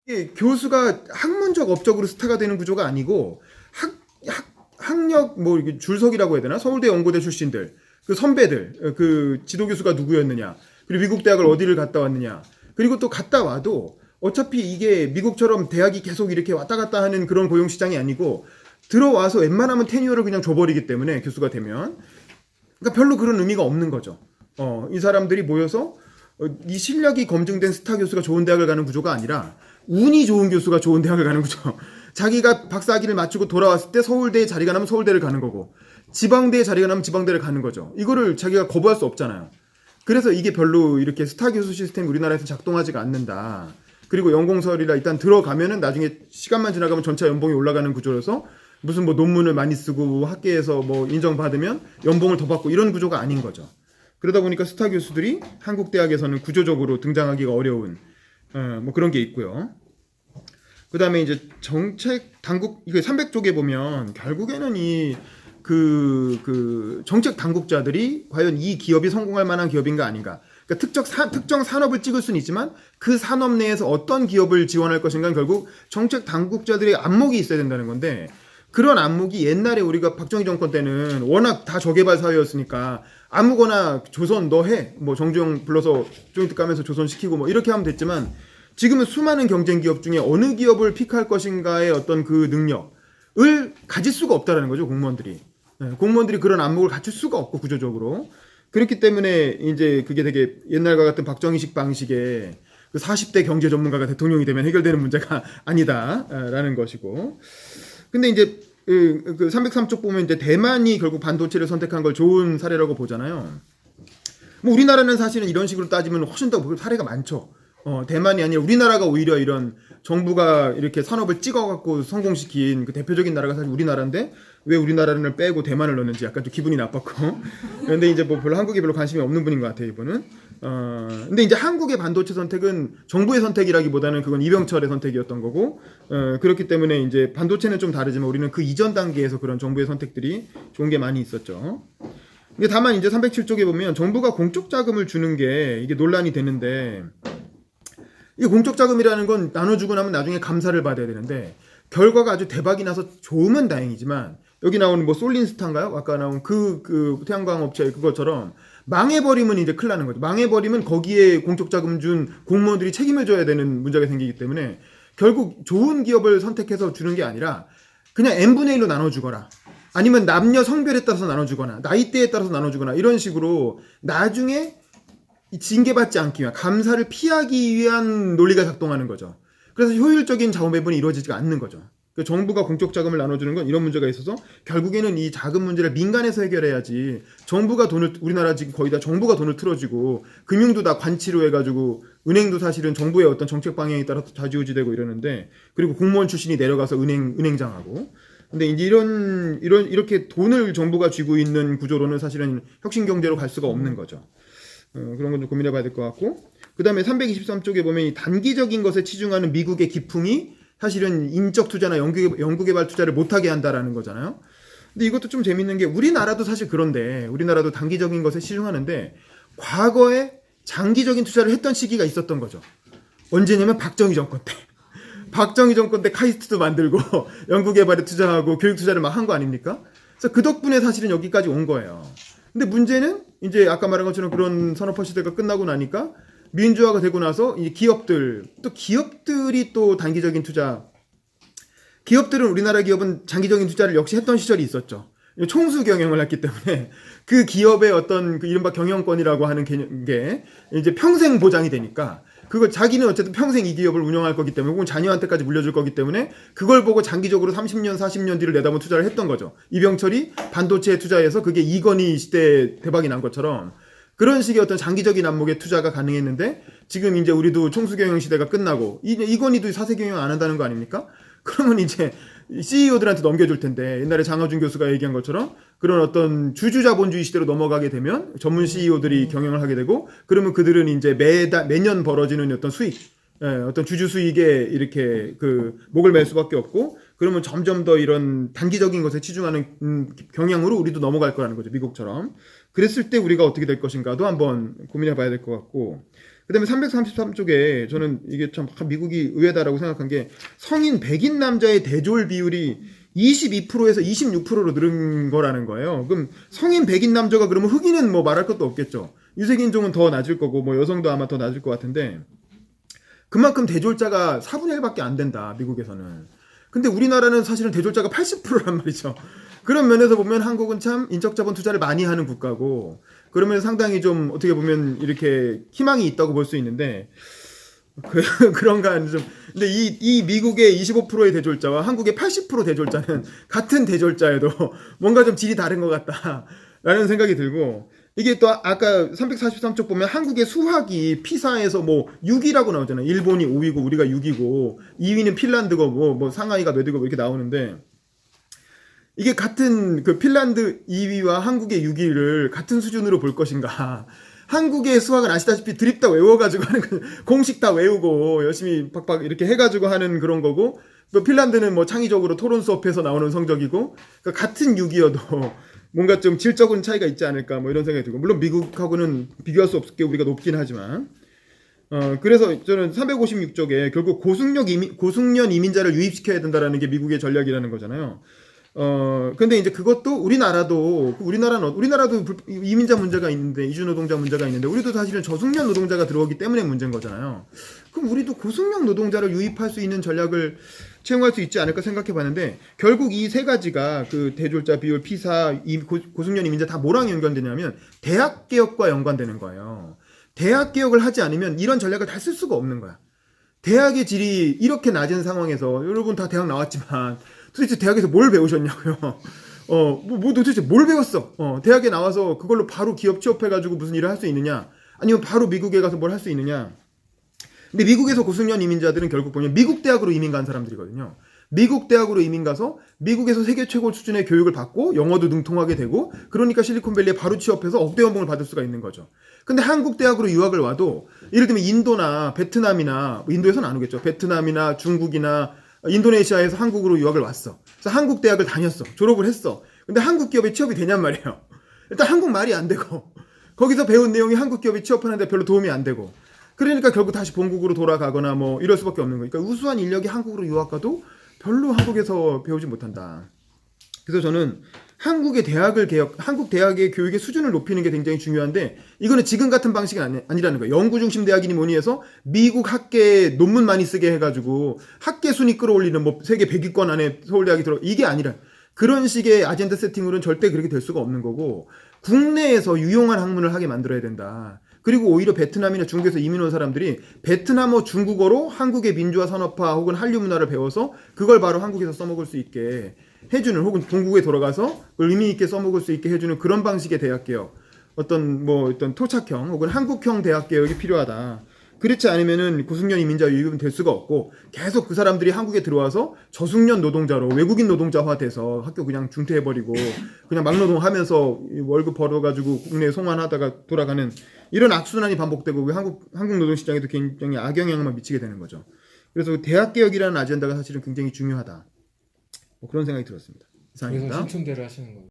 이게 교수가 학문적 업적으로 스타가 되는 구조가 아니고 학력 뭐 이게 줄석이라고 해야 되나? 서울대 연고대 출신들 그 선배들 그 지도 교수가 누구였느냐, 그리고 미국 대학을 어디를 갔다 왔느냐, 그리고 또 갔다 와도 어차피 이게 미국처럼 대학이 계속 이렇게 왔다 갔다 하는 그런 고용 시장이 아니고 들어와서 웬만하면 테뉴어를 그냥 줘버리기 때문에 교수가 되면, 그러니까 별로 그런 의미가 없는 거죠. 이 사람들이 모여서 이 실력이 검증된 스타 교수가 좋은 대학을 가는 구조가 아니라 운이 좋은 교수가 좋은 대학을 가는 구조. 자기가 박사학위를 마치고 돌아왔을 때 서울대에 자리가 나면 서울대를 가는 거고, 지방대에 자리가 나면 지방대를 가는 거죠. 이거를 자기가 거부할 수 없잖아요. 그래서 이게 별로 이렇게 스타 교수 시스템이 우리나라에서 작동하지가 않는다. 그리고 연공서울이라 일단 들어가면은 나중에 시간만 지나가면 전체 연봉이 올라가는 구조여서 무슨 뭐 논문을 많이 쓰고 학계에서 뭐 인정받으면 연봉을 더 받고 이런 구조가 아닌 거죠. 그러다 보니까 스타 교수들이 한국 대학에서는 구조적으로 등장하기가 어려운 뭐 그런 게 있고요. 그 다음에 이제 정책 당국, 이거 300쪽에 보면 결국에는 그 정책 당국자들이 과연 이 기업이 성공할 만한 기업인가 아닌가. 그러니까 특정 산업을 찍을 수는 있지만 그 산업 내에서 어떤 기업을 지원할 것인가는 결국 정책 당국자들의 안목이 있어야 된다는 건데, 그런 안목이 옛날에 우리가 박정희 정권 때는 워낙 다 저개발 사회였으니까 아무거나 조선 너 해, 뭐 정주영 불러서 조인트 까면서 조선 시키고 뭐 이렇게 하면 됐지만, 지금은 수많은 경쟁 기업 중에 어느 기업을 픽할 것인가의 어떤 그 능력을 가질 수가 없다라는 거죠, 공무원들이. 공무원들이 그런 안목을 갖출 수가 없고, 구조적으로. 그렇기 때문에 이제 그게 되게 옛날과 같은 박정희식 방식의 그 40대 경제 전문가가 대통령이 되면 해결되는 문제가 아니다라는 것이고. 근데 이제 그 303쪽 보면 이제 대만이 결국 반도체를 선택한 걸 좋은 사례라고 보잖아요. 뭐 우리나라는 사실은 이런 식으로 따지면 훨씬 더 사례가 많죠. 대만이 아니라 우리나라가 오히려 이런 정부가 이렇게 산업을 찍어갖고 성공시킨 그 대표적인 나라가 사실 우리나라인데, 왜 우리나라를 빼고 대만을 넣는지 약간 좀 기분이 나빴고. 그런데 이제 뭐 별로 한국에 별로 관심이 없는 분인 것 같아요, 이분은. 근데 이제 한국의 반도체 선택은 정부의 선택이라기보다는 그건 이병철의 선택이었던 거고, 그렇기 때문에 이제 반도체는 좀 다르지만 우리는 그 이전 단계에서 그런 정부의 선택들이 좋은 게 많이 있었죠. 근데 다만 이제 307쪽에 보면 정부가 공적 자금을 주는 게 이게 논란이 되는데, 이 공적 자금이라는 건 나눠주고 나면 나중에 감사를 받아야 되는데, 결과가 아주 대박이 나서 좋으면 다행이지만, 여기 나오는 뭐 솔린스타인가요? 아까 나온 그 태양광 업체 그것처럼 망해버리면 이제 큰일 나는 거죠. 망해버리면 거기에 공적 자금 준 공무원들이 책임을 져야 되는 문제가 생기기 때문에, 결국 좋은 기업을 선택해서 주는 게 아니라 그냥 n분의 1로 나눠주거나, 아니면 남녀 성별에 따라서 나눠주거나, 나이대에 따라서 나눠주거나, 이런 식으로 나중에 징계받지 않기 위한, 감사를 피하기 위한 논리가 작동하는 거죠. 그래서 효율적인 자원 배분이 이루어지지가 않는 거죠. 정부가 공적 자금을 나눠주는 건 이런 문제가 있어서, 결국에는 이 자금 문제를 민간에서 해결해야지, 정부가 돈을, 우리나라 지금 거의 다 정부가 돈을 틀어지고 금융도 다 관치로 해가지고 은행도 사실은 정부의 어떤 정책 방향에 따라서 좌지우지되고 이러는데, 그리고 공무원 출신이 내려가서 은행장하고. 근데 이제 이렇게 돈을 정부가 쥐고 있는 구조로는 사실은 혁신 경제로 갈 수가 없는 거죠. 그런 건 좀 고민해 봐야 될 것 같고. 그 다음에 323쪽에 보면 이 단기적인 것에 치중하는 미국의 기풍이 사실은 인적 투자나 연구개발 투자를 못하게 한다라는 거잖아요. 근데 이것도 좀 재밌는 게, 우리나라도 사실 그런데, 우리나라도 단기적인 것에 치중하는데 과거에 장기적인 투자를 했던 시기가 있었던 거죠. 언제냐면 박정희 정권 때. 박정희 정권 때 카이스트도 만들고 연구개발에 투자하고 교육 투자를 막 한 거 아닙니까? 그래서 그 덕분에 사실은 여기까지 온 거예요. 근데 문제는 이제 아까 말한 것처럼 그런 산업화 시대가 끝나고 나니까 민주화가 되고 나서 이 기업들이 또 단기적인 투자, 기업들은, 우리나라 기업은 장기적인 투자를 역시 했던 시절이 있었죠. 총수 경영을 했기 때문에 그 기업의 어떤 그 이른바 경영권이라고 하는 게 이제 평생 보장이 되니까, 그걸 자기는 어쨌든 평생 이 기업을 운영할 거기 때문에, 혹은 자녀한테까지 물려줄 거기 때문에 그걸 보고 장기적으로 30년 40년 뒤를 내다본 투자를 했던 거죠. 이병철이 반도체에 투자해서 그게 이건희 시대에 대박이 난 것처럼 그런 식의 어떤 장기적인 안목의 투자가 가능했는데, 지금 이제 우리도 총수경영 시대가 끝나고 이건희도 사세경영 안 한다는 거 아닙니까? 그러면 이제 CEO들한테 넘겨줄 텐데, 옛날에 장하준 교수가 얘기한 것처럼 그런 어떤 주주자본주의 시대로 넘어가게 되면 전문 CEO들이 경영을 하게 되고, 그러면 그들은 이제 매년 벌어지는 어떤 수익, 어떤 주주 수익에 이렇게 그 목을 맬 수밖에 없고, 그러면 점점 더 이런 단기적인 것에 치중하는 경향으로 우리도 넘어갈 거라는 거죠, 미국처럼. 그랬을 때 우리가 어떻게 될 것인가도 한번 고민해 봐야 될 것 같고. 그다음에 333쪽에 저는 이게 참 미국이 의외다라고 생각한 게 성인 백인 남자의 대졸 비율이 22%에서 26%로 늘은 거라는 거예요. 그럼 성인 백인 남자가 그러면 흑인은 뭐 말할 것도 없겠죠. 유색인종은 더 낮을 거고 뭐 여성도 아마 더 낮을 것 같은데 그만큼 대졸자가 4분의 1밖에 안 된다. 미국에서는. 근데 우리나라는 사실은 대졸자가 80%란 말이죠. 그런 면에서 보면 한국은 참 인적자본 투자를 많이 하는 국가고 그러면 상당히 좀 어떻게 보면 이렇게 희망이 있다고 볼 수 있는데 그런가 좀. 근데 이 미국의 25%의 대졸자와 한국의 80% 대졸자는 같은 대졸자여도 뭔가 좀 질이 다른 것 같다라는 생각이 들고 이게 또 아까 343쪽 보면 한국의 수학이 피사에서 뭐 6위라고 나오잖아요. 일본이 5위고 우리가 6위고 2위는 핀란드고 뭐 상하이가 몇 위고 이렇게 나오는데 이게 같은 그 핀란드 2위와 한국의 6위를 같은 수준으로 볼 것인가. 한국의 수학은 아시다시피 드립 다 외워가지고 하는 공식 다 외우고 열심히 팍팍 이렇게 해가지고 하는 그런 거고 또 핀란드는 뭐 창의적으로 토론 수업에서 나오는 성적이고 그러니까 같은 6위여도 뭔가 좀 질적인 차이가 있지 않을까 뭐 이런 생각이 들고 물론 미국하고는 비교할 수 없게 우리가 높긴 하지만 그래서 저는 356쪽에 결국 고숙련 이민자를 유입시켜야 된다라는 게 미국의 전략이라는 거잖아요. 근데 이제 그것도 우리나라도 이민자 문제가 있는데 이주 노동자 문제가 있는데 우리도 사실은 저숙련 노동자가 들어오기 때문에 문제인 거잖아요. 그럼 우리도 고숙련 노동자를 유입할 수 있는 전략을 채용할 수 있지 않을까 생각해 봤는데 결국 이 세 가지가 그 대졸자 비율, 피사, 고숙련 이민자 다 뭐랑 연관되냐면 대학 개혁과 연관되는 거예요. 대학 개혁을 하지 않으면 이런 전략을 다 쓸 수가 없는 거야. 대학의 질이 이렇게 낮은 상황에서 여러분 다 대학 나왔지만 도대체 대학에서 뭘 배우셨냐고요. 뭐 도대체 뭘 배웠어? 대학에 나와서 그걸로 바로 기업 취업해가지고 무슨 일을 할 수 있느냐? 아니면 바로 미국에 가서 뭘 할 수 있느냐? 근데 미국에서 고숙련 이민자들은 결국 보면 미국 대학으로 이민 간 사람들이거든요. 미국 대학으로 이민 가서 미국에서 세계 최고 수준의 교육을 받고 영어도 능통하게 되고 그러니까 실리콘밸리에 바로 취업해서 억대 연봉을 받을 수가 있는 거죠. 근데 한국 대학으로 유학을 와도 예를 들면 인도나 베트남이나 인도에서는 안 오겠죠. 베트남이나 중국이나 인도네시아에서 한국으로 유학을 왔어. 그래서 한국 대학을 다녔어. 졸업을 했어. 근데 한국 기업에 취업이 되냔 말이에요. 일단 한국말이 안 되고 거기서 배운 내용이 한국 기업에 취업하는데 별로 도움이 안 되고 그러니까 결국 다시 본국으로 돌아가거나 뭐 이럴 수밖에 없는 거니까 우수한 인력이 한국으로 유학 가도 별로 한국에서 배우지 못한다. 그래서 저는 한국 대학의 교육의 수준을 높이는 게 굉장히 중요한데 이거는 지금 같은 방식은 아니라는 거예요. 연구 중심 대학이니 뭐니 해서 미국 학계 논문 많이 쓰게 해가지고 학계 순위 끌어올리는 뭐 세계 100위권 안에 서울대학이 들어 이게 아니라 그런 식의 아젠다 세팅으로는 절대 그렇게 될 수가 없는 거고 국내에서 유용한 학문을 하게 만들어야 된다. 그리고 오히려 베트남이나 중국에서 이민 온 사람들이 베트남어, 중국어로 한국의 민주화 산업화 혹은 한류 문화를 배워서 그걸 바로 한국에서 써먹을 수 있게 해주는 혹은 동국에 돌아가서 의미 있게 써먹을 수 있게 해주는 그런 방식의 대학개혁 어떤 토착형 혹은 한국형 대학개혁이 필요하다. 그렇지 않으면은 고숙련 이민자 유입은 될 수가 없고 계속 그 사람들이 한국에 들어와서 저숙련 노동자로 외국인 노동자화 돼서 학교 그냥 중퇴해버리고 그냥 막노동하면서 월급 벌어가지고 국내에 송환하다가 돌아가는 이런 악순환이 반복되고 한국 노동시장에도 굉장히 악영향만 미치게 되는 거죠. 그래서 대학개혁이라는 아젠다가 사실은 굉장히 중요하다. 뭐 그런 생각이 들었습니다. 이상입니다. 그래서 신촌대를 하시는 거예요.